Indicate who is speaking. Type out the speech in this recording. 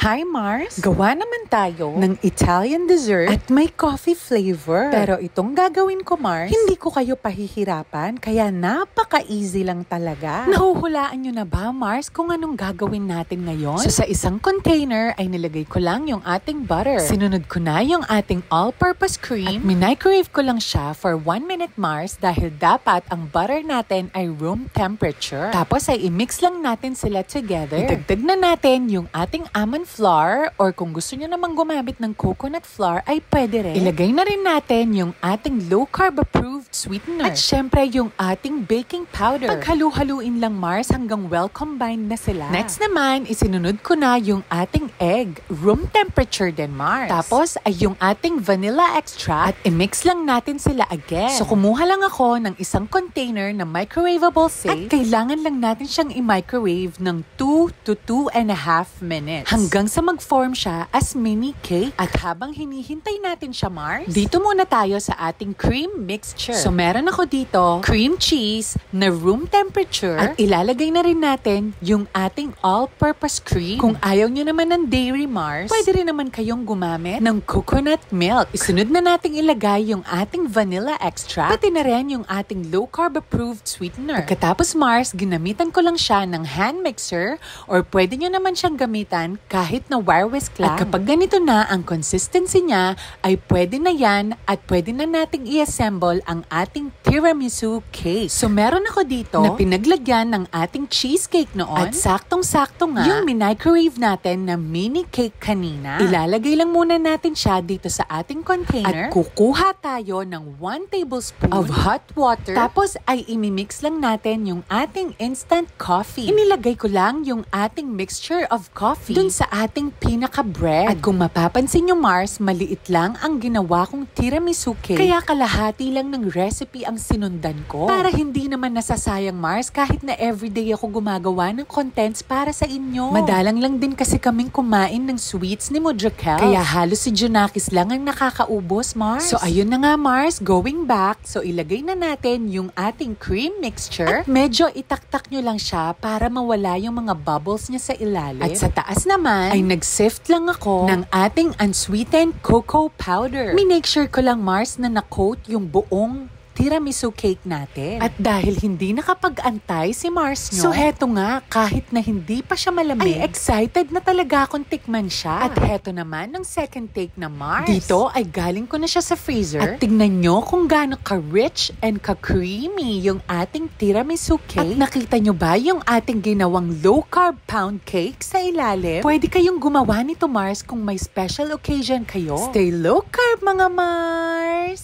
Speaker 1: Hi Mars! Gawa naman tayo ng Italian dessert at may coffee flavor. Pero itong gagawin ko Mars, hindi ko kayo pahihirapan kaya napaka-easy lang talaga. Nahuhulaan nyo na ba Mars kung anong gagawin natin ngayon? So sa isang container ay nilagay ko lang yung ating butter. Sinunod ko na yung ating all-purpose cream at minicrowave ko lang siya for 1 minute Mars dahil dapat ang butter natin ay room temperature. Tapos ay i-mix lang natin sila together. Idagdag na natin yung ating almond flour or kung gusto nyo namang gumamit ng coconut flour ay pwede rin. Ilagay na rin natin yung ating low carb approved sweetener. At syempre yung ating baking powder. Paghalu-haluin lang Mars hanggang well combined na sila. Next naman, isinunod ko na yung ating egg. Room temperature din Mars. Tapos ay yung ating vanilla extract at i-mix lang natin sila again. So kumuha lang ako ng isang container na microwavable safe at kailangan lang natin siyang i-microwave ng 2 to 2.5 minutes. Hanggang sa mag-form siya as mini cake. At habang hinihintay natin siya, Mars, dito muna tayo sa ating cream mixture. So meron ako dito cream cheese na room temperature at ilalagay na rin natin yung ating all-purpose cream. Kung ayaw nyo naman ng dairy, Mars, pwede rin naman kayong gumamit ng coconut milk. Isunod na nating ilagay yung ating vanilla extract, pati na rin yung ating low-carb approved sweetener. Pagkatapos, Mars, ginamitan ko lang siya ng hand mixer or pwede nyo naman siyang gamitan kahit na wire whisk lang. At kapag ganito na ang consistency niya, ay pwede na yan at pwede na nating i-assemble ang ating tiramisu cake. So meron ako dito na pinaglagyan ng ating cheesecake noon at saktong-sakto nga yung microwave natin na mini cake kanina. Ilalagay lang muna natin siya dito sa ating container at kukuha tayo ng 1 tablespoon of hot water. Tapos ay imimix lang natin yung ating instant coffee. Inilagay ko lang yung ating mixture of coffee dun sa ating pinaka-bread. At kung mapapansin nyo Mars, maliit lang ang ginawa kong tiramisu cake. Kaya kalahati lang ng recipe ang sinundan ko. Para hindi naman nasasayang Mars kahit na everyday ako gumagawa ng contents para sa inyo. Madalang lang din kasi kaming kumain ng sweets ni Mudrakel. Kaya halos si Junakis lang ang nakakaubos Mars. So ayun na nga Mars, going back. So ilagay na natin yung ating cream mixture. At medyo itaktak nyo lang siya para mawala yung mga bubbles niya sa ilalim. At sa taas naman ay nag-sift lang ako ng ating unsweetened cocoa powder. Minake sure ko lang Mars na na-coat yung buong tiramisu cake natin. At dahil hindi nakapag-antay si Mars nyo, so heto nga, kahit na hindi pa siya malamig, ay excited na talaga akong tikman siya. At heto naman ng second take na Mars. Dito ay galing ko na siya sa freezer. At tignan nyo kung gaano ka-rich and ka-creamy yung ating tiramisu cake. At nakita nyo ba yung ating ginawang low-carb pound cake sa ilalim? Pwede kayong gumawa nito Mars kung may special occasion kayo. Stay low-carb mga Mars!